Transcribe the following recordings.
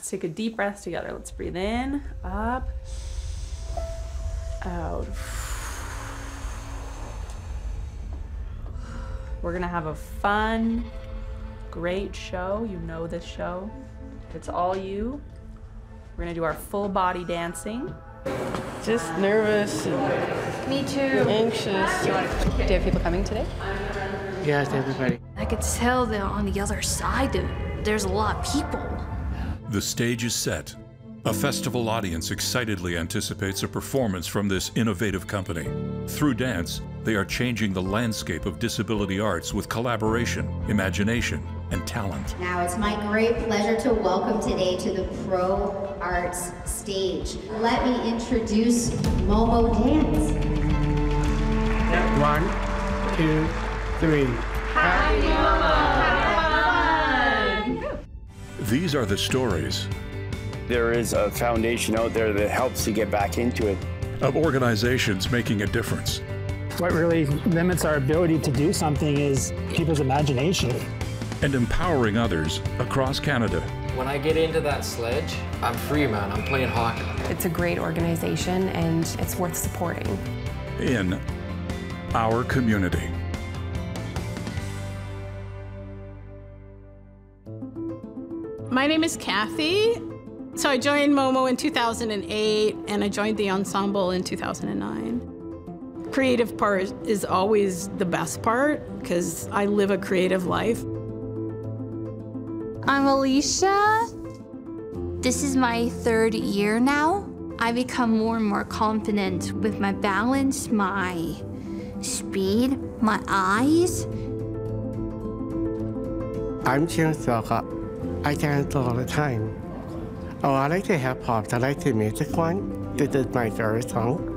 Let's take a deep breath together. Let's breathe in, up, out. We're gonna have a fun, great show. You know this show. It's all you. We're gonna do our full body dancing. Just nervous and me too. Anxious. Do you have people coming today? Yes, everybody. I could tell that on the other side there's a lot of people. The stage is set. A festival audience excitedly anticipates a performance from this innovative company. Through dance, they are changing the landscape of disability arts with collaboration, imagination, and talent. Now it's my great pleasure to welcome today to the Pro Arts stage. Let me introduce Momo Dance. 1, 2, 3. Happy Momo! These are the stories there is a foundation out there that helps you get back into it. of organizations making a difference. What really limits our ability to do something is people's imagination. And empowering others across Canada. When I get into that sledge, I'm free, man. I'm playing hockey. It's a great organization and it's worth supporting. In our community. My name is Kathy. So I joined Momo in 2008 and I joined the ensemble in 2009. Creative part is always the best part because I live a creative life. I'm Alicia. This is my 3rd year now. I become more and more confident with my balance, my speed, my eyes. I'm James Soka. I dance all the time. Oh, I like to hip hop. I like the music one. This is my favorite song.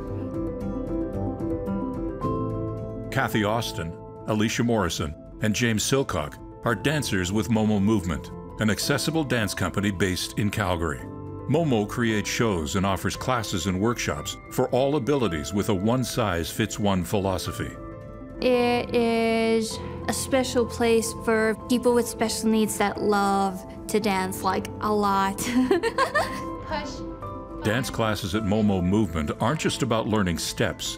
Kathy Austin, Alicia Morrison, and James Silcock are dancers with Momo Movement, an accessible dance company based in Calgary. Momo creates shows and offers classes and workshops for all abilities with a one-size-fits-one philosophy. It is a special place for people with special needs that love to dance, like a lot. Push. Dance classes at Momo Movement aren't just about learning steps.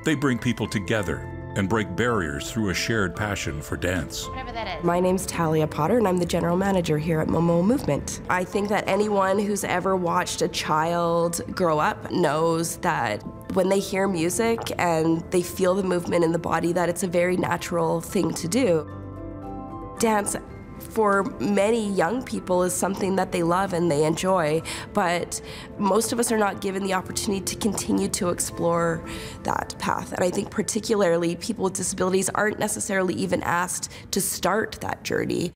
They bring people together and break barriers through a shared passion for dance. Whatever that is. My name's Talia Potter and I'm the general manager here at Momo Movement. I think that anyone who's ever watched a child grow up knows that when they hear music and they feel the movement in the body, that it's a very natural thing to do. Dance, for many young people, is something that they love and they enjoy, but most of us are not given the opportunity to continue to explore that path. And I think particularly people with disabilities aren't necessarily even asked to start that journey.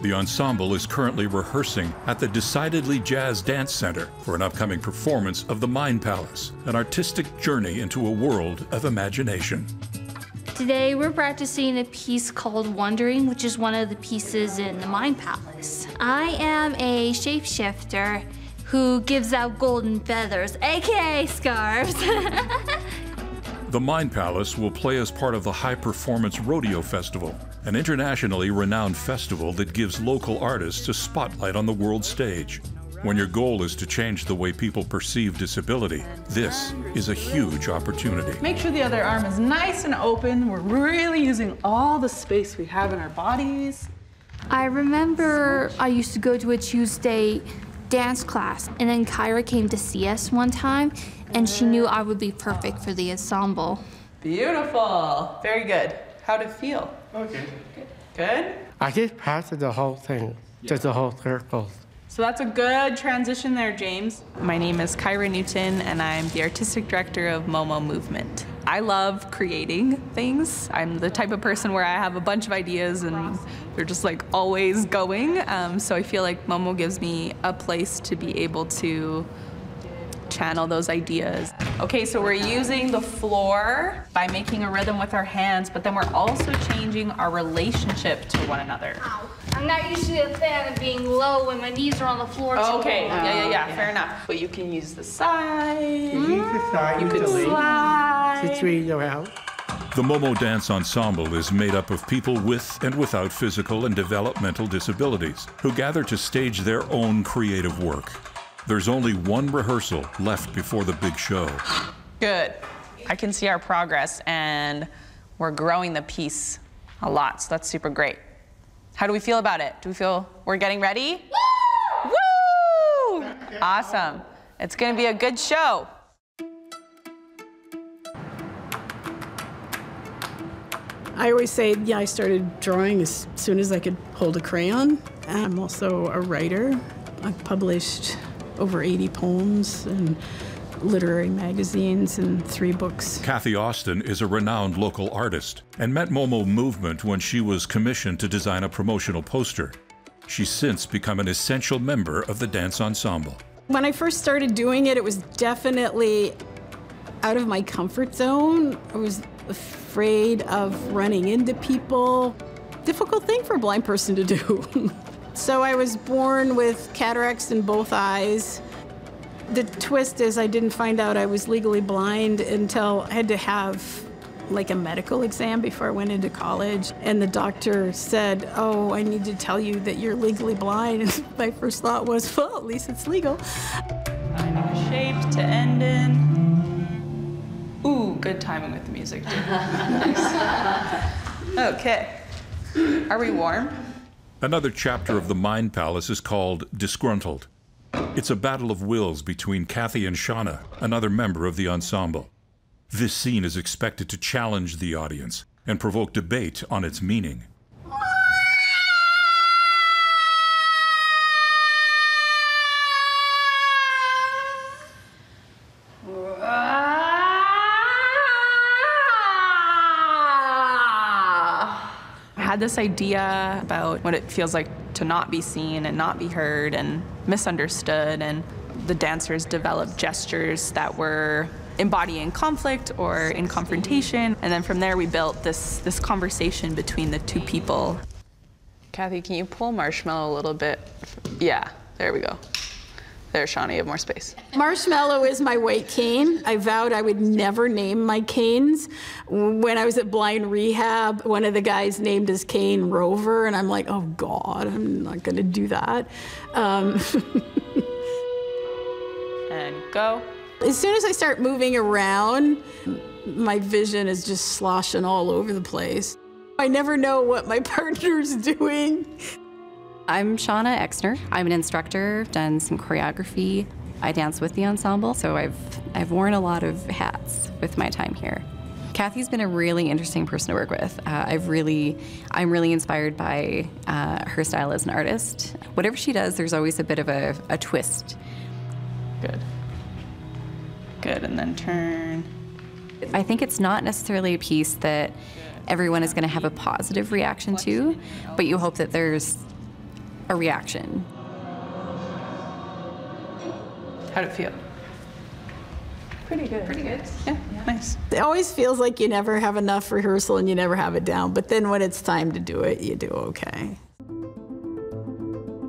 The ensemble is currently rehearsing at the Decidedly Jazz Dance Center for an upcoming performance of The Mind Palace, an artistic journey into a world of imagination. Today we're practicing a piece called Wondering, which is one of the pieces in the Mind Palace. I am a shapeshifter who gives out golden feathers, aka scarves. The Mind Palace will play as part of the High Performance Rodeo Festival, an internationally renowned festival that gives local artists a spotlight on the world stage. When your goal is to change the way people perceive disability, this is a huge opportunity. Make sure the other arm is nice and open. We're really using all the space we have in our bodies. I remember I used to go to a Tuesday dance class, and then Kyra came to see us one time, and she knew I would be perfect for the ensemble. Beautiful. Very good. How'd it feel? Okay. Good? I just passed the whole thing, just the whole circle. So that's a good transition there, James. My name is Kyra Newton, and I'm the artistic director of Momo Movement. I love creating things. I'm the type of person where I have a bunch of ideas and they're just like always going. So I feel like Momo gives me a place to be able to channel those ideas. Okay, so we're using the floor by making a rhythm with our hands, but then we're also changing our relationship to one another. Ow. I'm not usually a fan of being low when my knees are on the floor. Okay, yeah, fair enough. But you can use the side. You use the side, you can slide. To swing around. The Momo Dance Ensemble is made up of people with and without physical and developmental disabilities who gather to stage their own creative work. There's only one rehearsal left before the big show. Good. I can see our progress, and we're growing the piece a lot, so that's super great. How do we feel about it? Do we feel we're getting ready? Woo! Woo! Awesome. It's going to be a good show. I always say, yeah, I started drawing as soon as I could hold a crayon. I'm also a writer. I've published over 80 poems in literary magazines and 3 books. Kathy Austin is a renowned local artist and met Momo Movement when she was commissioned to design a promotional poster. She's since become an essential member of the dance ensemble. When I first started doing it, it was definitely out of my comfort zone. I was afraid of running into people. Difficult thing for a blind person to do. So I was born with cataracts in both eyes. The twist is I didn't find out I was legally blind until I had to have like a medical exam before I went into college. And the doctor said, oh, I need to tell you that you're legally blind. And my first thought was, well, at least it's legal. Finding a shape to end in. Ooh, good timing with the music, too. Nice. Okay. Are we warm? Another chapter of the Mind Palace is called Disgruntled. It's a battle of wills between Kathy and Shauna, another member of the ensemble. This scene is expected to challenge the audience and provoke debate on its meaning. I had this idea about what it feels like to not be seen and not be heard and misunderstood, and the dancers developed gestures that were embodying conflict or in confrontation, and then from there we built this conversation between the two people. Kathy, can you pull Marshmallow a little bit? Yeah, there we go. There, Shauna, you have more space. Marshmallow is my white cane. I vowed I would never name my canes. When I was at blind rehab, one of the guys named his cane Rover, and I'm like, oh God, I'm not gonna do that. And go. As soon as I start moving around, my vision is just sloshing all over the place. I never know what my partner's doing. I'm Shauna Exner. I'm an instructor, done some choreography. I dance with the ensemble, so I've worn a lot of hats with my time here. Kathy's been a really interesting person to work with. I'm really inspired by her style as an artist. Whatever she does, there's always a bit of a twist. Good. Good, and then turn. I think it's not necessarily a piece that everyone is going to have a positive reaction to, but you hope that there's a reaction. How'd it feel? Pretty good. Pretty good. Yeah, nice. It always feels like you never have enough rehearsal and you never have it down, but then when it's time to do it, you do okay.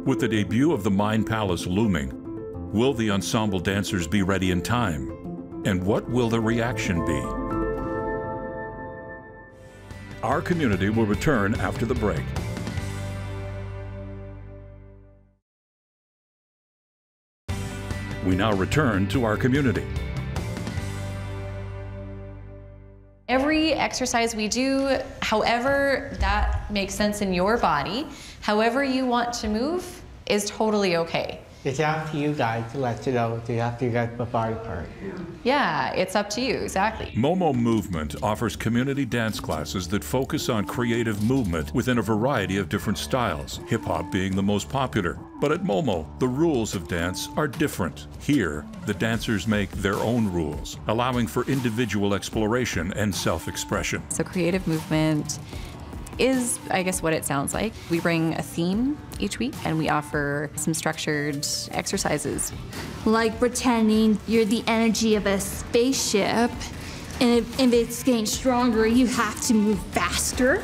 With the debut of the Mind Palace looming, will the ensemble dancers be ready in time? And what will the reaction be? Our community will return after the break. We now return to our community. Every exercise we do, however that makes sense in your body, however you want to move, is totally okay. It's up to you guys to let you know to have to get the body part. Yeah, it's up to you, exactly. Momo Movement offers community dance classes that focus on creative movement within a variety of different styles, hip-hop being the most popular. But at Momo, the rules of dance are different. Here, the dancers make their own rules, allowing for individual exploration and self-expression. So creative movement is, I guess, what it sounds like. We bring a theme each week and we offer some structured exercises. Like pretending you're the energy of a spaceship, and if it's getting stronger, you have to move faster.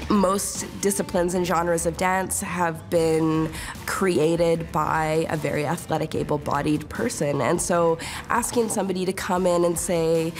Most disciplines and genres of dance have been created by a very athletic, able-bodied person. And so asking somebody to come in and say,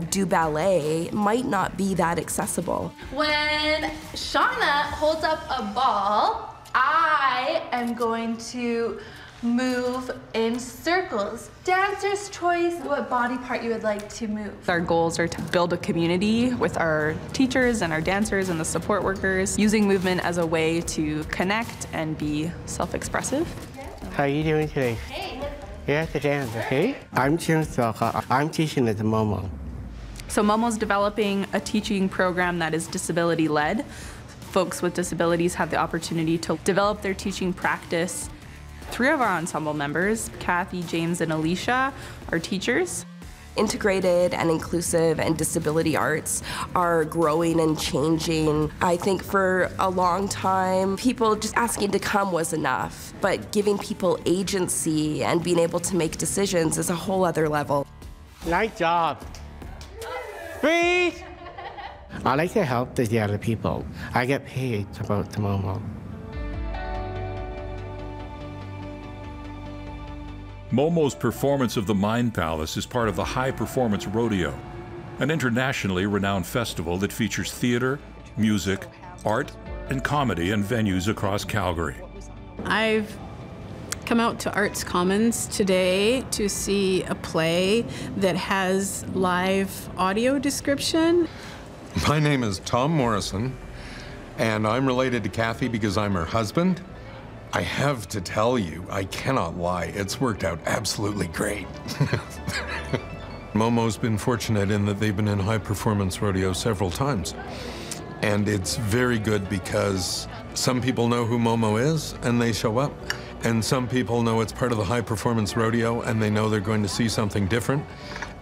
do ballet might not be that accessible. When Shauna holds up a ball, I am going to move in circles. Dancer's choice, what body part you would like to move. Our goals are to build a community with our teachers and our dancers and the support workers, using movement as a way to connect and be self-expressive. How are you doing today? Hey. Yeah, to dance, okay? I'm Jim Soka. I'm teaching at the Momo. So Momo's developing a teaching program that is disability-led. Folks with disabilities have the opportunity to develop their teaching practice. 3 of our ensemble members, Kathy, James, and Alicia, are teachers. Integrated and inclusive and disability arts are growing and changing. I think for a long time, people just asking to come was enough, but giving people agency and being able to make decisions is a whole other level. Nice job. Breathe. I like to help the other people. I get paid about the Momo. Momo's performance of the Mind Palace is part of the High Performance Rodeo, an internationally renowned festival that features theater, music, art, and comedy in venues across Calgary. I've come out to Arts Commons today to see a play that has live audio description. My name is Tom Morrison, and I'm related to Kathy because I'm her husband. I have to tell you, I cannot lie, it's worked out absolutely great. Momo's been fortunate in that they've been in High Performance Rodeo several times. And it's very good because some people know who Momo is and they show up. And some people know it's part of the High Performance Rodeo and they know they're going to see something different.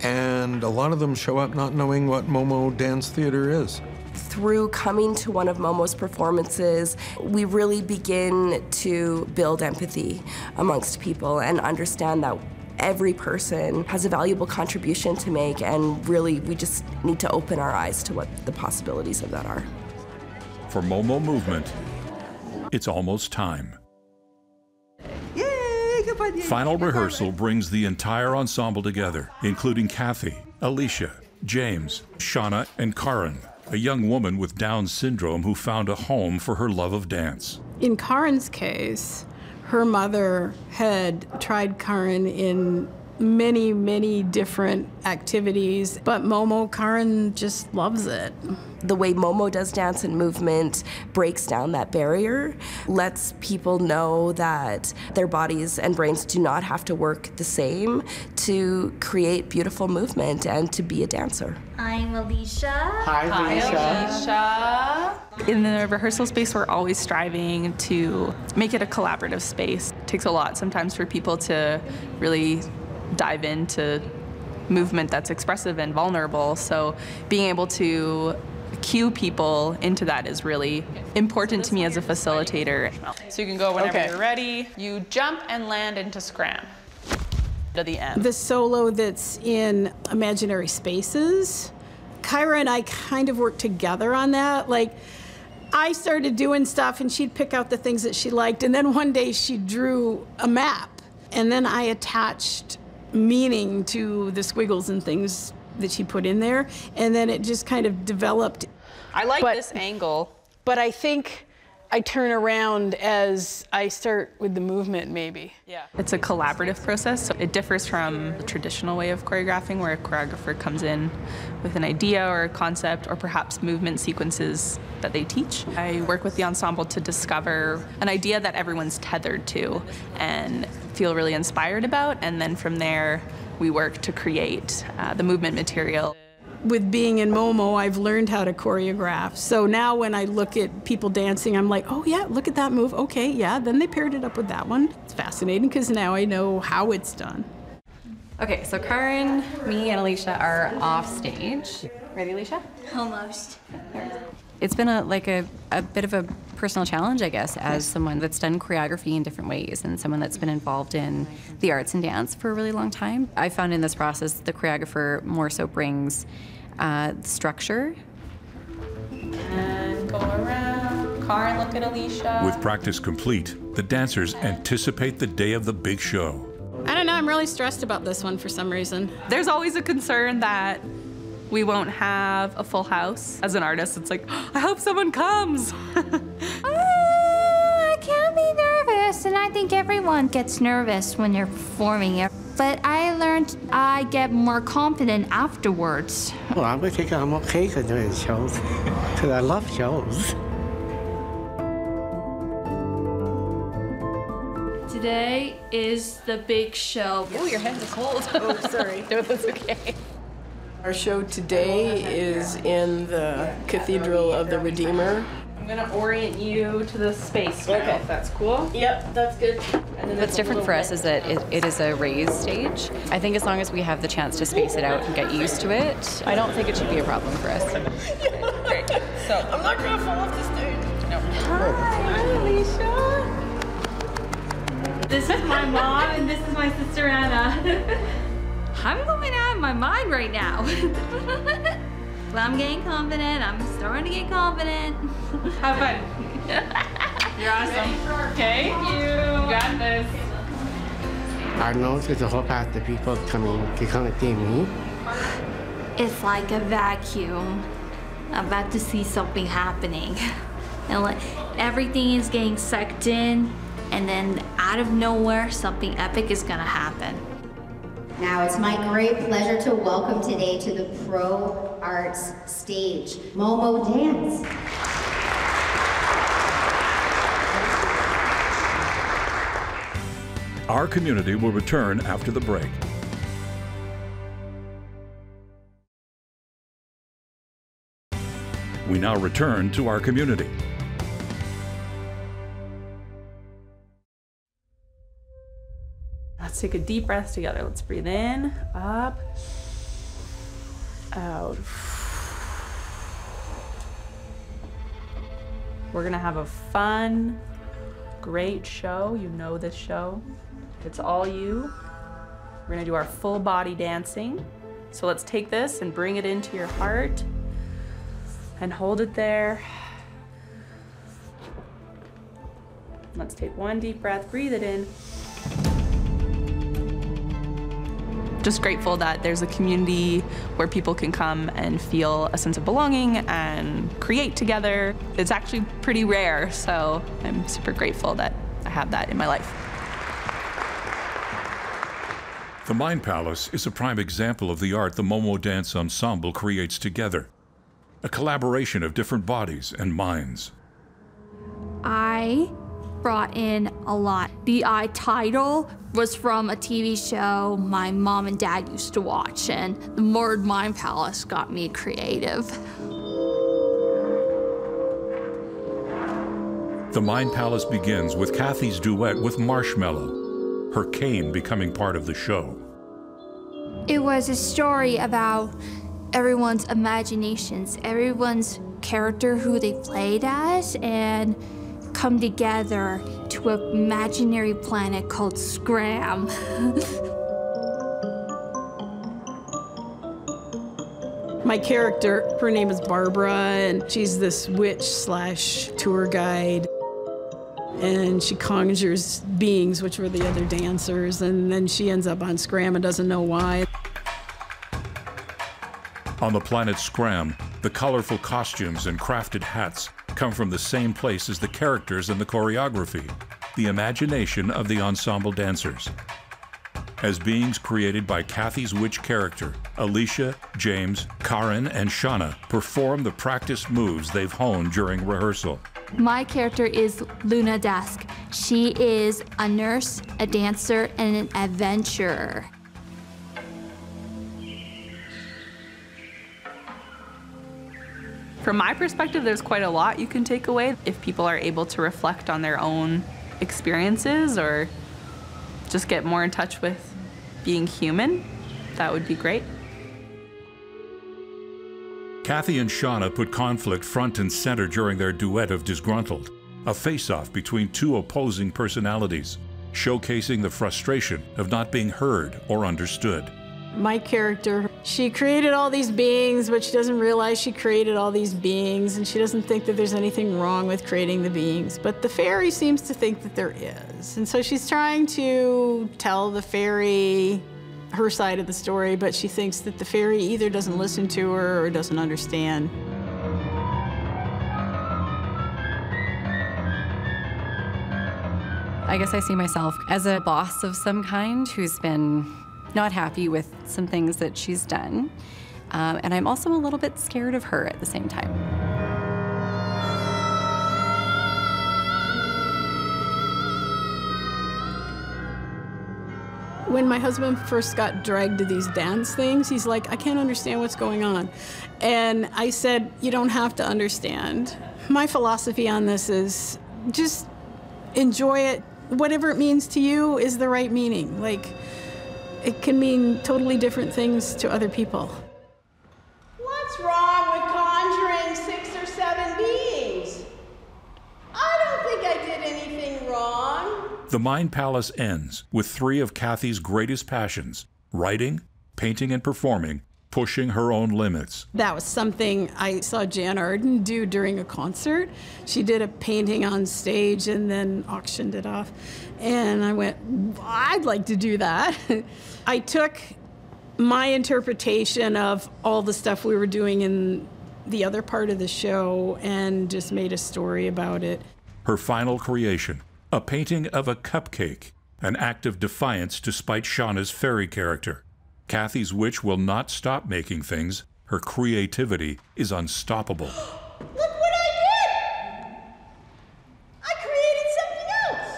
And a lot of them show up not knowing what Momo Dance Theater is. Through coming to one of Momo's performances, we really begin to build empathy amongst people and understand that every person has a valuable contribution to make, and really we just need to open our eyes to what the possibilities of that are. For Momo Movement, it's almost time. Final rehearsal brings the entire ensemble together, including Kathy, Alicia, James, Shauna, and Karin, a young woman with Down syndrome who found a home for her love of dance. In Karin's case, her mother had tried Karin in many, many different activities, but Karin just loves it. The way Momo does dance and movement breaks down that barrier, lets people know that their bodies and brains do not have to work the same to create beautiful movement and to be a dancer. I'm Alicia. Hi, Alicia. In the rehearsal space, we're always striving to make it a collaborative space. It takes a lot sometimes for people to really dive into movement that's expressive and vulnerable, so being able to cue people into that is really important to me as a facilitator. So you can go whenever you're ready. You jump and land into scram to the end. The solo that's in Imaginary Spaces, Kyra and I kind of worked together on that. Like, I started doing stuff and she'd pick out the things that she liked, and then one day she drew a map, and then I attached meaning to the squiggles and things that she put in there, and then it just kind of developed. I like this angle. But I think I turn around as I start with the movement, maybe. Yeah. It's a collaborative process, so it differs from the traditional way of choreographing, where a choreographer comes in with an idea or a concept or perhaps movement sequences that they teach. I work with the ensemble to discover an idea that everyone's tethered to and feel really inspired about, and then from there we work to create the movement material. With being in Momo, I've learned how to choreograph. So now when I look at people dancing, I'm like, oh yeah, look at that move. Okay, yeah, then they paired it up with that one. It's fascinating because now I know how it's done. Okay, so Karin, me, and Alicia are off stage. Ready, Alicia? Almost. It's been a bit of a personal challenge, I guess, as someone that's done choreography in different ways and someone that's been involved in the arts and dance for a really long time. I found in this process the choreographer more so brings structure. And go around. car and look at Alicia. With practice complete, the dancers anticipate the day of the big show. I don't know, I'm really stressed about this one for some reason. There's always a concern that we won't have a full house. As an artist, it's like, I hope someone comes. I can be nervous, and I think everyone gets nervous when you're performing it. But I learned I get more confident afterwards. Well, I'm okay for doing shows, because I love shows. Today is the big show. Oh, your head is cold. Oh, sorry. No, that's okay. Our show today is in the Cathedral of the Redeemer. I'm gonna orient you to the space now, if that's cool. Yep, that's good. And then What's different for us is that it is a raised stage. I think as long as we have the chance to space it out and get used to it, I don't think it should be a problem for us. Great. So I'm not gonna fall off the stage. No. Hi, Alicia. This is my mom and this is my sister Anna. I'm going out of my mind right now. But I'm getting confident. I'm starting to get confident. Have fun. You're awesome. Okay. Thank you. You got this. I know there's a whole path of people coming to come and see me. It's like a vacuum. I'm about to see something happening. And like everything is getting sucked in, and then out of nowhere, something epic is gonna happen. Now it's my great pleasure to welcome today to the Pro Arts stage, Momo Dance. Our community will return after the break. We now return to our community. Let's take a deep breath together. Let's breathe in, up, out. We're gonna have a fun, great show. You know this show. It's all you. We're gonna do our full body dancing. So let's take this and bring it into your heart and hold it there. Let's take one deep breath, breathe it in. Just grateful that there's a community where people can come and feel a sense of belonging and create together. It's actually pretty rare, so I'm super grateful that I have that in my life. The Mind Palace is a prime example of the art the Momo Dance Ensemble creates together. A collaboration of different bodies and minds. I brought in a lot. The title was from a TV show my mom and dad used to watch, and the word Mind Palace got me creative. The Mind Palace begins with Kathy's duet with Marshmallow, her cane becoming part of the show. It was a story about everyone's imaginations, everyone's character who they played as, and come together to an imaginary planet called Scram. My character, her name is Barbara, and she's this witch/tour guide. And she conjures beings, which were the other dancers, and then she ends up on Scram and doesn't know why. On the planet Scram, the colorful costumes and crafted hats come from the same place as the characters and the choreography, the imagination of the ensemble dancers. As beings created by Kathy's witch character, Alicia, James, Karen, and Shauna perform the practiced moves they've honed during rehearsal. My character is Luna Dusk. She is a nurse, a dancer, and an adventurer. From my perspective, there's quite a lot you can take away. If people are able to reflect on their own experiences or just get more in touch with being human, that would be great. Kathy and Shauna put conflict front and center during their duet of Disgruntled, a face-off between two opposing personalities, showcasing the frustration of not being heard or understood. My character, she created all these beings, but she doesn't realize she created all these beings, and she doesn't think that there's anything wrong with creating the beings. But the fairy seems to think that there is. And so she's trying to tell the fairy her side of the story, but she thinks that the fairy either doesn't listen to her or doesn't understand. I guess I see myself as a boss of some kind who's been not happy with some things that she's done. And I'm also a little bit scared of her at the same time. When my husband first got dragged to these dance things, he's like, I can't understand what's going on. And I said, you don't have to understand. My philosophy on this is just enjoy it. Whatever it means to you is the right meaning. Like, it can mean totally different things to other people. What's wrong with conjuring 6 or 7 beings? I don't think I did anything wrong. The Mind Palace ends with 3 of Kathy's greatest passions: writing, painting, and performing, pushing her own limits. That was something I saw Jan Arden do during a concert. She did a painting on stage and then auctioned it off. And I went, I'd like to do that. I took my interpretation of all the stuff we were doing in the other part of the show and just made a story about it. Her final creation, a painting of a cupcake, an act of defiance despite Shauna's fairy character. Kathy's witch will not stop making things. Her creativity is unstoppable. Look what I did! I created something else.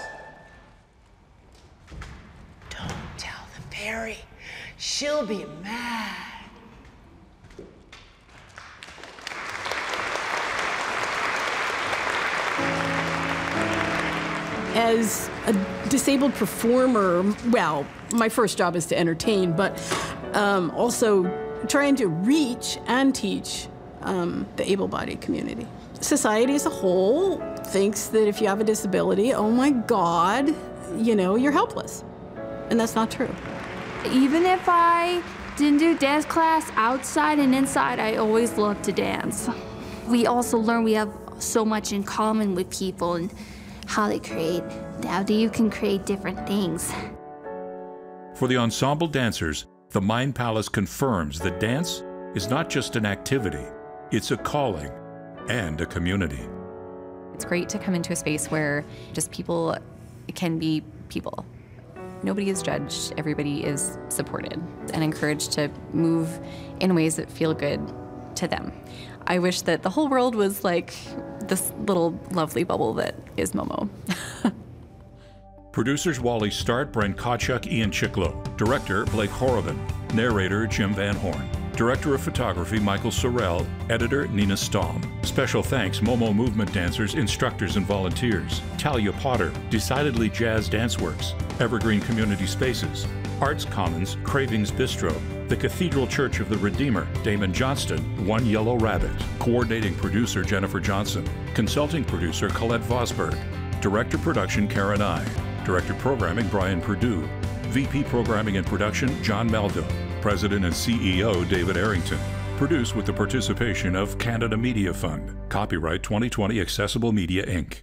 Don't tell the fairy. She'll be mad. As a disabled performer, well, my first job is to entertain, but also trying to reach and teach the able-bodied community. Society as a whole thinks that if you have a disability, oh my God, you know, you're helpless. And that's not true. Even if I didn't do dance class outside and inside, I always loved to dance. We also learn we have so much in common with people and how they create, how you can create different things. For the ensemble dancers, the Mind Palace confirms that dance is not just an activity, it's a calling and a community. It's great to come into a space where just people can be people. Nobody is judged, everybody is supported and encouraged to move in ways that feel good to them. I wish that the whole world was like this little lovely bubble that is Momo. Producers Wally Start, Brent Kotchuk, Ian Chiklo. Director Blake Horobin. Narrator Jim Van Horn. Director of Photography Michael Sorrell. Editor Nina Stahl. Special thanks Momo Movement dancers, instructors, and volunteers. Talia Potter, Decidedly Jazz Dance Works. Evergreen Community Spaces. Arts Commons, Cravings Bistro. The Cathedral Church of the Redeemer, Damon Johnston, One Yellow Rabbit. Coordinating producer Jennifer Johnson. Consulting producer Colette Vosberg. Director Production Karen I. Director Programming Brian Perdue. VP Programming and Production John Melville. President and CEO David Arrington. Produced with the participation of Canada Media Fund. Copyright 2020 Accessible Media Inc.